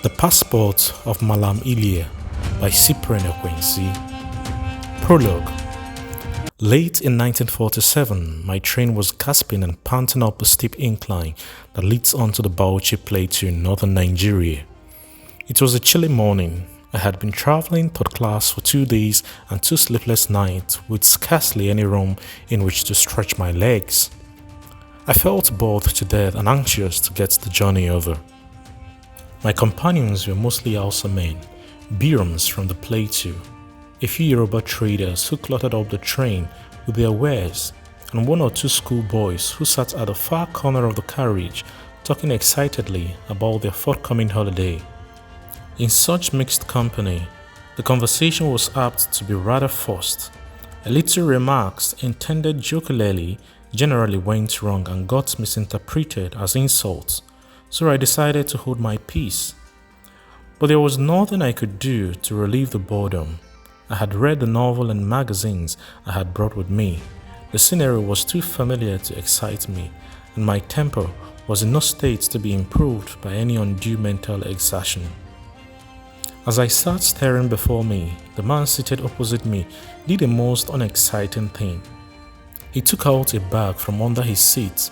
The Passport of Mallam Ilia by Cyprian Ekwensi. Prologue. Late in 1947, my train was gasping and panting up a steep incline that leads onto the Bauchi Plateau in northern Nigeria. It was a chilly morning. I had been traveling third class for 2 days and 2 sleepless nights with scarcely any room in which to stretch my legs. I felt bored to death and anxious to get the journey over. My companions were mostly Hausa men, Birams from the Plateau, a few Yoruba traders who cluttered up the train with their wares, and 1 or 2 schoolboys who sat at the far corner of the carriage talking excitedly about their forthcoming holiday. In such mixed company, the conversation was apt to be rather forced. A little remarks intended jokingly generally went wrong and got misinterpreted as insults, so I decided to hold my peace. But there was nothing I could do to relieve the boredom. I had read the novel and magazines I had brought with me. The scenery was too familiar to excite me, and my temper was in no state to be improved by any undue mental exertion. As I sat staring before me, the man seated opposite me did a most unexciting thing. He took out a bag from under his seat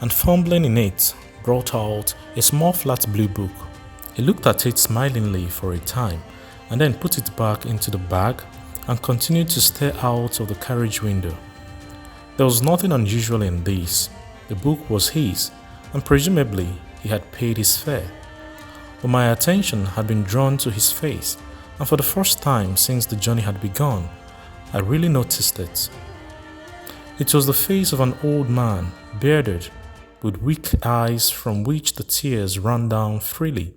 and, fumbling in it, brought out a small flat blue book. He looked at it smilingly for a time and then put it back into the bag and continued to stare out of the carriage window. There was nothing unusual in this. The book was his, and presumably he had paid his fare. But my attention had been drawn to his face, and for the first time since the journey had begun, I really noticed it. It was the face of an old man, bearded, with weak eyes from which the tears ran down freely.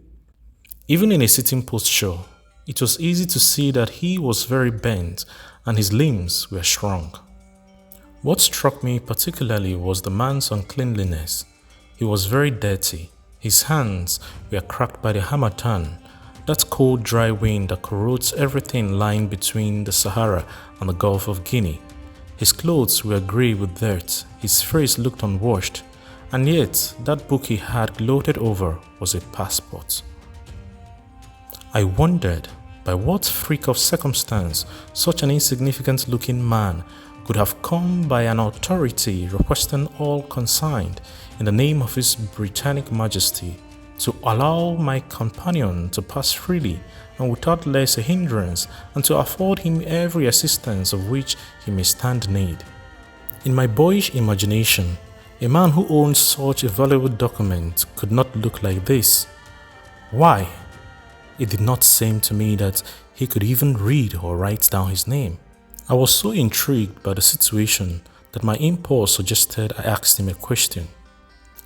Even in a sitting posture, it was easy to see that he was very bent and his limbs were shrunk. What struck me particularly was the man's uncleanliness. He was very dirty. His hands were cracked by the harmattan, that cold dry wind that corrodes everything lying between the Sahara and the Gulf of Guinea. His clothes were grey with dirt. His face looked unwashed. And yet, that book he had gloated over was a passport. I wondered by what freak of circumstance such an insignificant-looking man could have come by an authority requesting all concerned in the name of His Britannic Majesty to allow my companion to pass freely and without less a hindrance, and to afford him every assistance of which he may stand need. In my boyish imagination, a man who owned such a valuable document could not look like this. Why? It did not seem to me that he could even read or write down his name. I was so intrigued by the situation that my impulse suggested I asked him a question.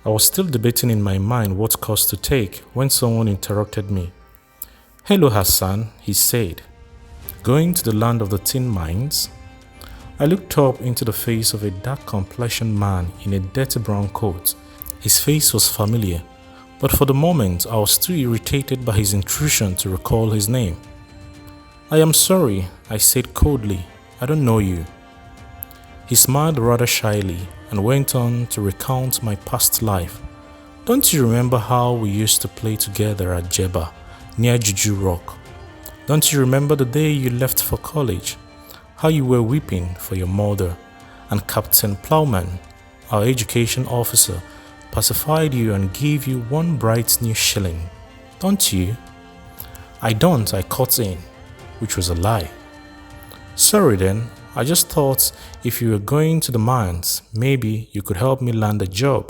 I was still debating in my mind what course to take when someone interrupted me. "Hello, Hassan," he said. "Going to the land of the tin mines?" I looked up into the face of a dark-complexioned man in a dirty brown coat. His face was familiar, but for the moment I was too irritated by his intrusion to recall his name. "I am sorry," I said coldly. "I don't know you." He smiled rather shyly and went on to recount my past life. "Don't you remember how we used to play together at Jeba, near Juju Rock? Don't you remember the day you left for college? How you were weeping for your mother, and Captain Plowman, our education officer, pacified you and gave you 1 bright new shilling? Don't you?" "I don't," I cut in, which was a lie. "Sorry then, I just thought if you were going to the mines, maybe you could help me land a job."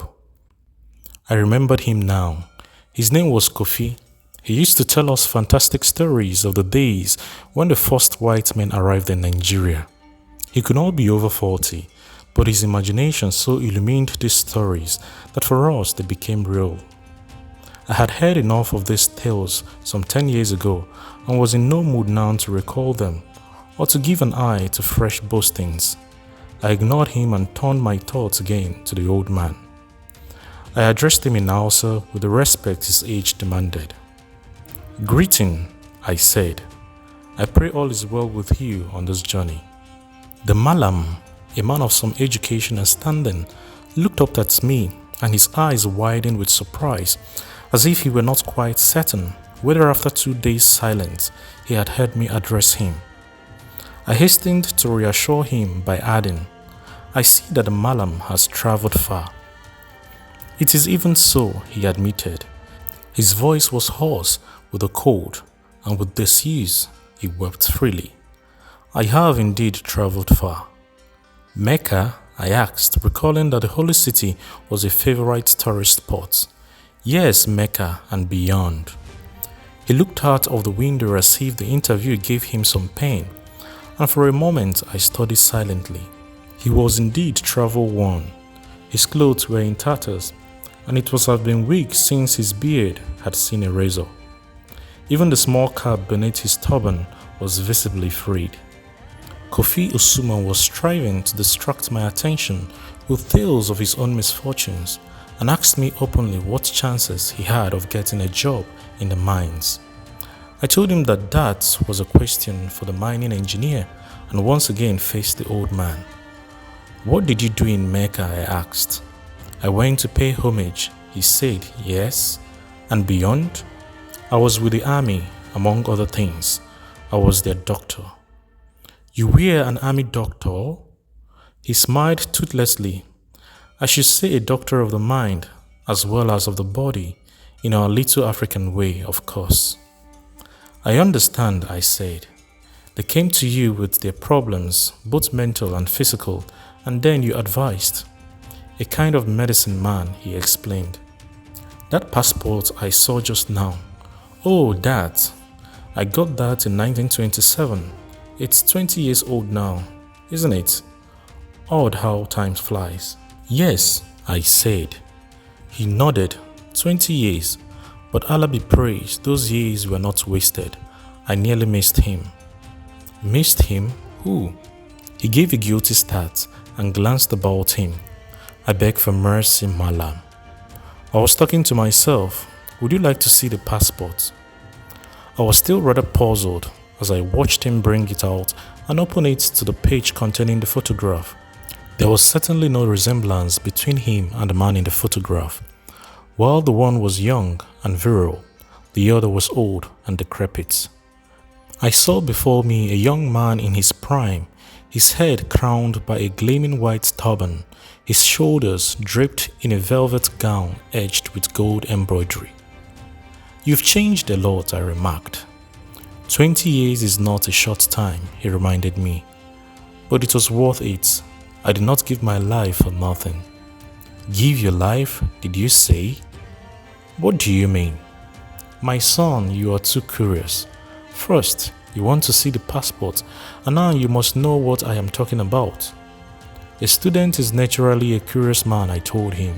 I remembered him now. His name was Kofi. He used to tell us fantastic stories of the days when the first white men arrived in Nigeria. He could not be over 40, but his imagination so illumined these stories that for us they became real. I had heard enough of these tales some 10 years ago and was in no mood now to recall them or to give an eye to fresh boastings. I ignored him and turned my thoughts again to the old man. I addressed him in Hausa with the respect his age demanded. "Greeting," I said. "I pray all is well with you on this journey." The Malam, a man of some education and standing, looked up at me and his eyes widened with surprise, as if he were not quite certain whether after 2 days' silence he had heard me address him. I hastened to reassure him by adding, "I see that the Malam has traveled far." "It is even so," he admitted. His voice was hoarse with a cold, and with disuse he wept freely. "I have indeed traveled far." "Mecca?" I asked, recalling that the holy city was a favorite tourist spot. "Yes, Mecca and beyond." He looked out of the window as if the interview gave him some pain, and for a moment I studied silently. He was indeed travel-worn. His clothes were in tatters, and it must have been weeks since his beard had seen a razor. Even the small cap beneath his turban was visibly frayed. Kofi Usuma was striving to distract my attention with tales of his own misfortunes and asked me openly what chances he had of getting a job in the mines. I told him that was a question for the mining engineer and once again faced the old man. "What did you do in Mecca?" I asked. "I went to pay homage," he said. "Yes, and beyond?" "I was with the army, among other things. I was their doctor." "You were an army doctor?" He smiled toothlessly. "I should say a doctor of the mind as well as of the body, in our little African way, of course." "I understand," I said. "They came to you with their problems, both mental and physical, and then you advised." "A kind of medicine man," he explained. "That passport I saw just now." "Oh, that. I got that in 1927. It's 20 years old now, isn't it? Odd how time flies." "Yes," I said. He nodded. 20 years. But Allah be praised, those years were not wasted. I nearly missed him. "Missed him? Who?" He gave a guilty start and glanced about him. "I beg for mercy, Malam." I was talking to myself. Would you like to see the passport? I was still rather puzzled as I watched him bring it out and open it to the page containing the photograph. There was certainly no resemblance between him and the man in the photograph. While the one was young and virile, the other was old and decrepit. I saw before me a young man in his prime, his head crowned by a gleaming white turban, his shoulders draped in a velvet gown edged with gold embroidery. "You've changed a lot," I remarked. 20 years is not a short time, he reminded me. "But it was worth it. I did not give my life for nothing." "Give your life, did you say?" "What do you mean?" "My son, you are too curious. First, you want to see the passport, and now you must know what I am talking about." "A student is naturally a curious man," I told him.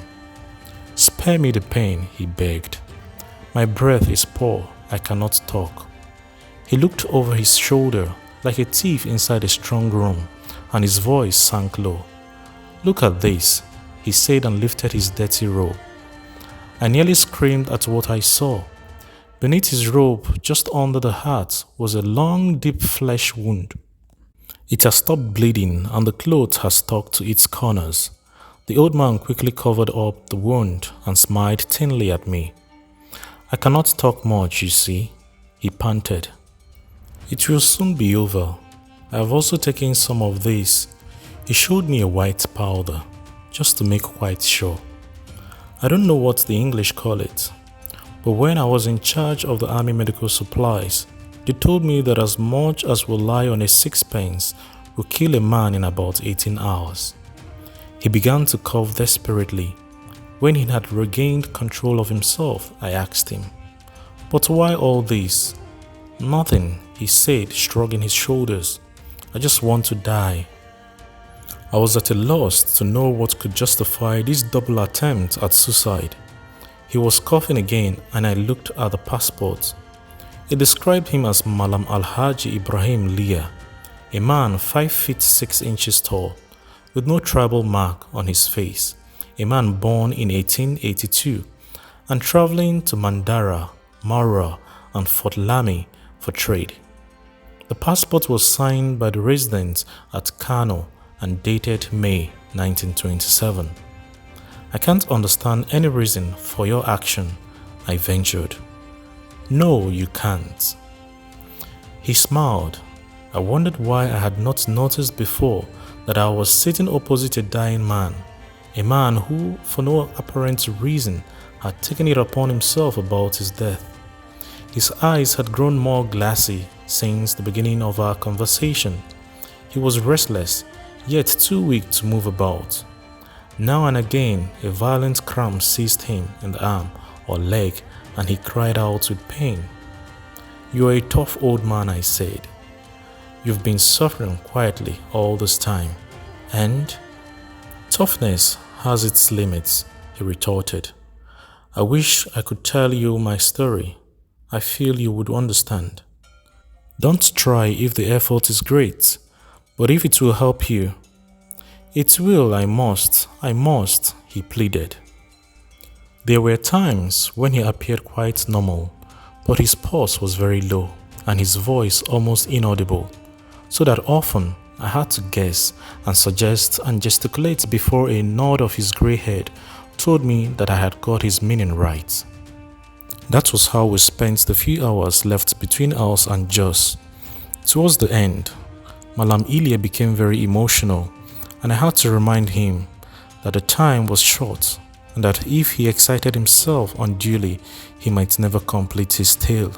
"Spare me the pain," he begged. "My breath is poor, I cannot talk." He looked over his shoulder like a thief inside a strong room, and his voice sank low. "Look at this," he said and lifted his dirty robe. I nearly screamed at what I saw. Beneath his robe, just under the heart, was a long, deep flesh wound. It has stopped bleeding and the cloth has stuck to its corners. The old man quickly covered up the wound and smiled thinly at me. "I cannot talk much, you see," he panted. "It will soon be over. I have also taken some of this." He showed me a white powder, just to make quite sure. I don't know what the English call it, but when I was in charge of the army medical supplies, they told me that as much as will lie on a sixpence will kill a man in about 18 hours. He began to cough desperately. When he had regained control of himself, I asked him, "But why all this?" "Nothing," he said, shrugging his shoulders. "I just want to die." I was at a loss to know what could justify this double attempt at suicide. He was coughing again and I looked at the passport. It described him as Mallam Alhaji Ibrahim Lia, a man 5 feet 6 inches tall, with no tribal mark on his face, a man born in 1882 and traveling to Mandara, Mara and Fort Lamy for trade. The passport was signed by the residents at Kano and dated May 1927. "I can't understand any reason for your action," I ventured. No, you can't. He smiled. I wondered why I had not noticed before that I was sitting opposite a dying man, a man who, for no apparent reason, had taken it upon himself about his death. His eyes had grown more glassy since the beginning of our conversation. He was restless, yet too weak to move about. Now and again, a violent cramp seized him in the arm or leg, and he cried out with pain. "You are a tough old man," I said. "You've been suffering quietly all this time, and toughness has its limits," he retorted. "I wish I could tell you my story. I feel you would understand. Don't try if the effort is great, but if it will help you." "It will, I must, he pleaded. There were times when he appeared quite normal, but his pulse was very low and his voice almost inaudible, so that often I had to guess and suggest and gesticulate before a nod of his grey head told me that I had got his meaning right. That was how we spent the few hours left between us and Jos. Towards the end, Mallam Ilia became very emotional, and I had to remind him that the time was short and that if he excited himself unduly, he might never complete his tale.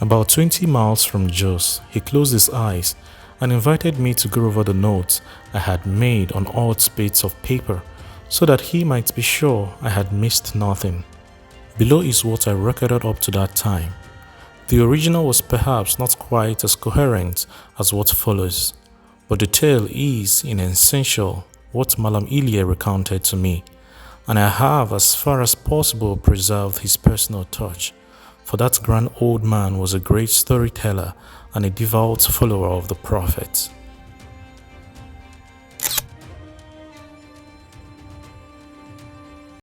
About 20 miles from Jos, he closed his eyes and invited me to go over the notes I had made on odd bits of paper so that he might be sure I had missed nothing. Below is what I recorded up to that time. The original was perhaps not quite as coherent as what follows, but the tale is, in essential, what Mallam Ilia recounted to me, and I have as far as possible preserved his personal touch, for that grand old man was a great storyteller and a devout follower of the Prophet.